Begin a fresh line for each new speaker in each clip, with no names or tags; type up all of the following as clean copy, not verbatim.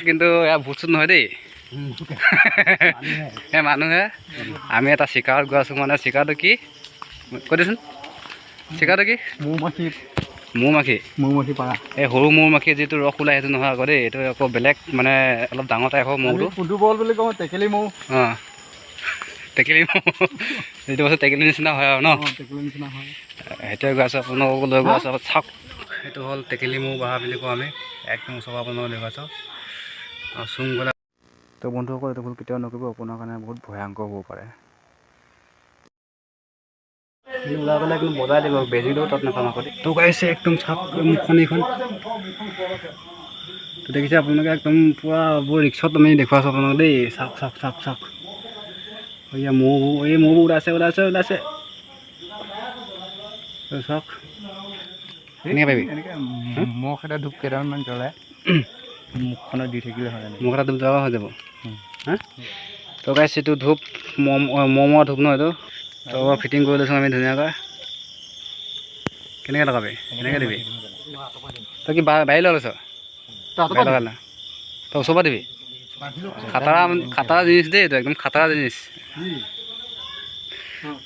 কিন্তু ভূত চুত নহয় দেই মানুহে আমি এটা চিকাৰত গৈ আছোঁ মানে চিকাৰটো কি কৈ দেচোন চিকাৰটো কি মৌ-মাখি পাৰা এই সৰু মৌ-মাখি যিটো ৰস ওলাই সেইটো নহয় আকৌ দেই এইটো আকৌ বেলেগ মানে অলপ ডাঙৰ টাইপ হ'ব মৌটো
ফুটবল বুলি কওঁ টেকেলি মৌ
টেকেলি মৌ যিটো বস্তু টেকেলি নিচিনা হয় আৰু ন সেইটোৱে গৈ আছোঁ আপোনালোকক লৈ গৈ আছোঁ চাওক সেইটো হ'ল টেকেলি মৌ বাঁহ বুলি কওঁ আমি একদম ওচৰৰ আপোনালোকক দেখুৱাইছোঁ চুং গ'লে তো বন্ধুসকল এইটো ভুল কেতিয়াও নকৰিব আপোনাৰ কাৰণে বহুত ভয়ংকৰ হ'ব পাৰে ওলাই পেলাই কিন্তু বজাই দিব বেজি দিও তাত নাপাম আকৌ তো গাইছে একদম চাওক মুখখন এইখন তো দেখিছে আপোনালোকে একদম পূৰা বৰ ৰিক্সত আমি দেখুৱাইছোঁ আপোনালোকক দেই চাওক এয়া এই মৌবোৰ ওলাইছে চাওক এনেকৈ পাৰিবি
মোক এটা ধূপ কেইটামান জ্বলাই মুখখনত দি থাকিলে হয়
মোক এটা ধূপ জ্বলাব হৈ যাব হা তো গাইছে এইটো ধূপ মমৰ ধূপ ন এইটো তো ফিটিং কৰি লৈছোঁ আমি ধুনীয়াকৈ কেনেকৈ লগাবি কেনেকৈ দিবি তই কি বাৰী লৈ লৈছ লগাই না তই ওচৰৰ পৰা দিবি খাটাৰা জিনিছ দেই এইটো একদম খাটাৰা জিনিছ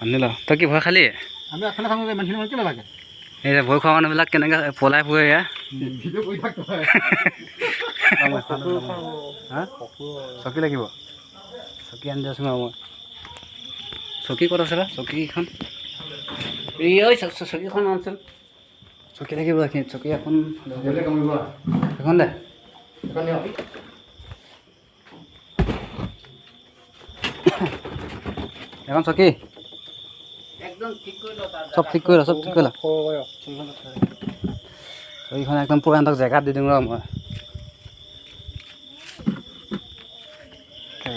আনি ল তই কি ভয় খালি এই যে ভয় খোৱা মানুহবিলাক কেনেকৈ পলাই ফুৰে এয়া চকী লাগিব চকী আনি দিয়াচোন আৰু মই চকী ক'ত আছে বা চকীখন চকীখন আনচোন চকী লাগিব এইখিনিত চকী এখন এখন দে এখন চকী চব ঠিক কৰি ল চকীখন একদম পূৰা সিহঁতক জেগাত দি দিওঁ ৰ মই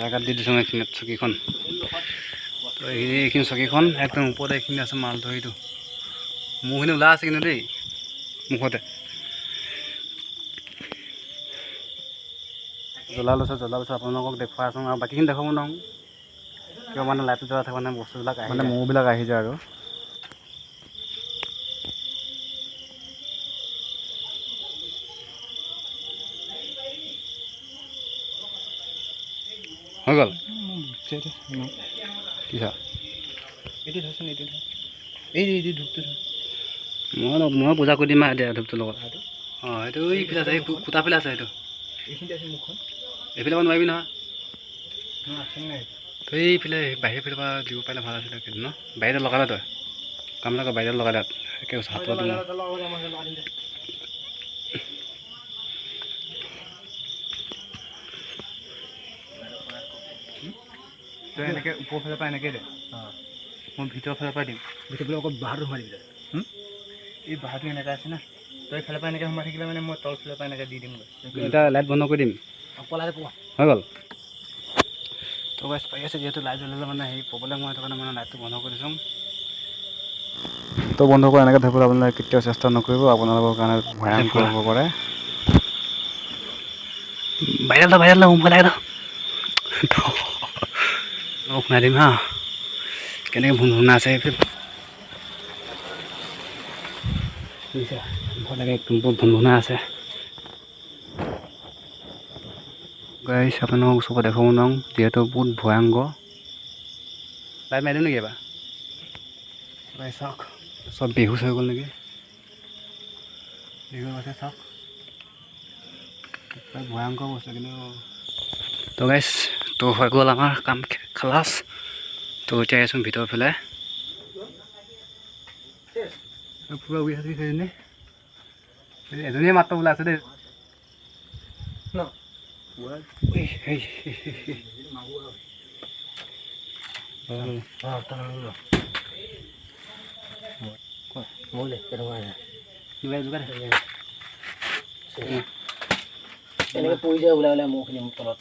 জেগাত দি দিছোঁ এইখিনিত চকীখন তো এইখিনি চকীখন একদম ওপৰতে এইখিনি আছে মাল ধৰিটো মৌখিনি ওলাই আছে কিন্তু দেই মুখতে জ্বলা লৈছোঁ আপোনালোকক দেখুৱাই আছোঁ আৰু বাকীখিনি দেখাব নোৱাৰোঁ কিয় মানে লাইটটো জ্বলাই থাকে মানে বস্তুবিলাক আহি মানে মৌবিলাক আহি যায় আৰু হৈ গ'ল কি মই পূজা কৰি দিম আৰু এতিয়া ধূপটোৰ লগত সেইটো এইফালে আছে এই কুটা ফালে আছে সেইটো এইফালে নোৱাৰিবি নহয় তই এইফালে বাহিৰৰ ফালৰ পৰা দিব পাৰিলে ভাল আছিলে কিন্তু ন বাহিৰত লগালে তই কাম এটা বাহিৰত লগাই তাত একে হাতত
তই এনেকৈ ওপৰৰ ফালৰ পৰা এনেকৈ দে মই ভিতৰৰ ফালৰ পৰা দিম ভিতৰৰ ফালে অকল বাঁহটো সোমাই দিবি এই বাঁহটো এনেকৈ আছে না তই এইফালৰ পৰা এনেকৈ সোমাই থাকিলে মানে মই তল ফালৰ পৰা এনেকৈ দি দিমগৈ
এটা লাইট বন্ধ কৰি দিম
পলাই পোৱা
হৈ গ'ল তো গাইছ পাই আছে যিহেতু লাইট জ্বলালে মানে সেই প্ৰব্লেম হয় সেইটো কাৰণে মানে লাইটটো বন্ধ কৰি দিছোঁ তো বন্ধ কৰি এনেকৈ ধৰিবলৈ আপোনালোকে কেতিয়াও চেষ্টা নকৰিব আপোনালোকৰ কাৰণে ভয়ংকৰ হ'ব পাৰে বাহিৰত সোমাই শুনাই দিম হা কেনেকৈ ভুনভুনা আছে ভয় লাগে একদম বহুত ভুনভুনা আছে গাইছ আপোনালোকক ওচৰৰ পৰা দেখাব নোৱাৰোঁ যিহেতু বহুত ভয়ংকৰ লাইট মাৰি দিম নেকি এবাৰ গাইছ চাওক চব বেহুচ হৈ গ'ল নেকি বেহুচ আছে চাওক ভয়ংকৰ বস্তু কিন্তু তো গাইছ তো হৈ গ'ল আমাৰ কাম খালাচ তো এতিয়া আছোঁ ভিতৰৰ ফালে পূৰা উৰি আছে এজনীয়ে মাত্ৰ ওলাই আছে দেই
এনেকৈ পৰি যায় ওলাই মৌখিনি মোৰ তলত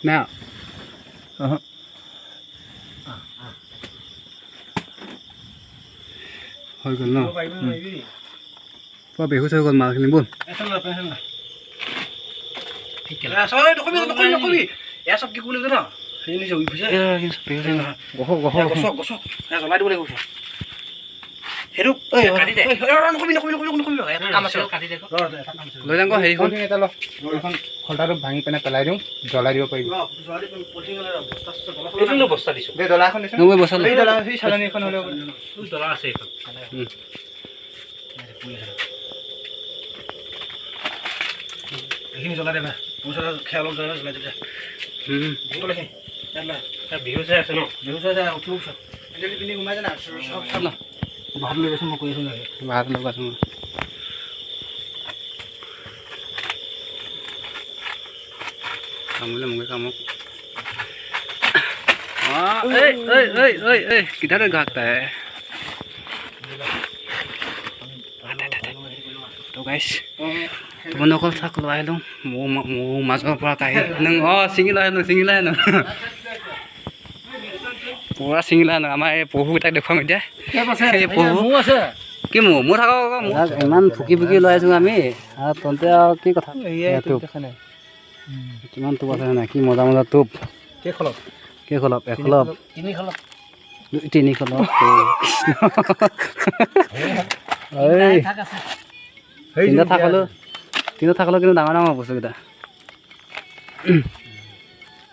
না হৈ গ'ল ন পুৰা বেহুচ হৈ গ'ল মালখিনি ব'ল
সেইটো
লৈ যাম আকৌ হেৰিখন
এটা ল এখন খলটাটো ভাঙি পিনে পেলাই দিওঁ জ্বলাই দিব পাৰিবি দে ডলা এখন দিছোঁ
মই বচালোঁ
এই ডলা সেই চালনী এখন হ'লেও এইখিনি জ্বলাই দেবা পইচা খেয়াল জ্বলাই দিবা বিহু চাই আছে ন বিহু চাই যায় উঠিব পিছত এতিয়া পিন্ধি ঘুমাই যায় না চব চব ন ভাত লৈ গৈছোঁ মই কৈ আছোঁ
ভাত লগাইছোঁ কামলৈ মোকে কামক কিধারে গাঁকতা है তো গাইছ তোমার অকল চাক লৈ আহিলোঁ মোৰ মাজৰ পৰা কাঢ়ি ছিঙি লৈ আহিলোঁ পুৰা ছিঙি লৈ আহিলোঁ আমাৰ এই পহুকেইটাক দেখুৱাম এতিয়া এই পহু কি মোৰ থাকক ইমান ফুকি ফুকি লৈ আহিছোঁ আমি আৰু তহঁতে আৰু কি কথা কিমান টোপ আছে নাই কি মজা মজা টোপ কেইখলপ এখলপ তিনি খলপ তিনিটা থাকলোঁ কিন্তু ডাঙৰ ডাঙৰ বস্তুকেইটা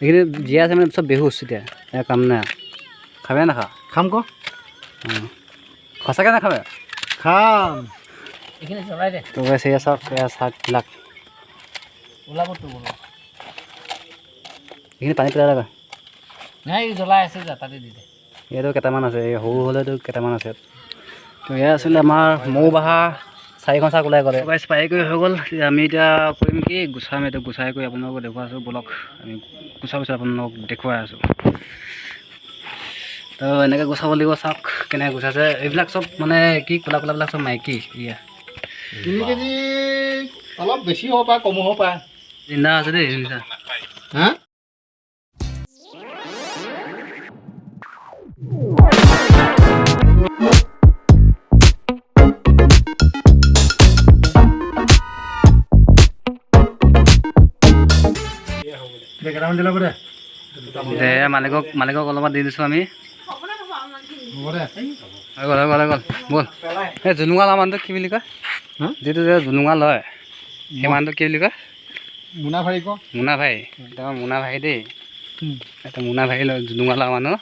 এইখিনি জীয়াই আছে মানে চব বেহুচ এতিয়া কাম নাই খাবে নাখা
খাম ক
সঁচাকৈ নাখাবে
খাম এইখিনি জ্বলাই দে
তো এয়া চাওক এয়া শাকবিলাক
ওলাবতো বোলো
এইখিনি পানী পেলাই লাগা
নাই জ্বলাই আছে যা তাতে দি দে
ইয়াতো কেইটামান আছে এই সৰু হ'লেতো কেইটামান আছে তো এয়া আছিলে আমাৰ মৌ বাহা 4খন চাক ওলাই গ'লে স্প্ৰাই কৰি হৈ গ'ল আমি এতিয়া কৰিম কি গুচাম এইটো গুচাই কৰি আপোনালোকক দেখুৱাই আছোঁ বলক আমি গুচাৰ পিছত আপোনালোকক দেখুৱাই আছোঁ তো এনেকৈ গুচাব লাগিব চাওক কেনেকৈ গুচাইছে এইবিলাক চব মানে কি ক'লা ক'লাবিলাক চব মাইকী ইয়া
3 কেজি অলপ বেছি হ'ব পাৰে কম হ'ব পাৰে
জিন্দা আছে দেই জিন্দা
হা
মালিকক অলপমান দি দিছোঁ আমি গ'ল ব'ল এই জুনুঙা লোৱা মানুহটো কি বুলি কয় যিটো যে জুনুঙা লয় সেই মানুহটো কি বুলি কয়
মুনা ভাই ক
মুনা ভাই মুনা ভাই দেই এটা মুনা ভাই জুনুঙা লোৱা মানুহ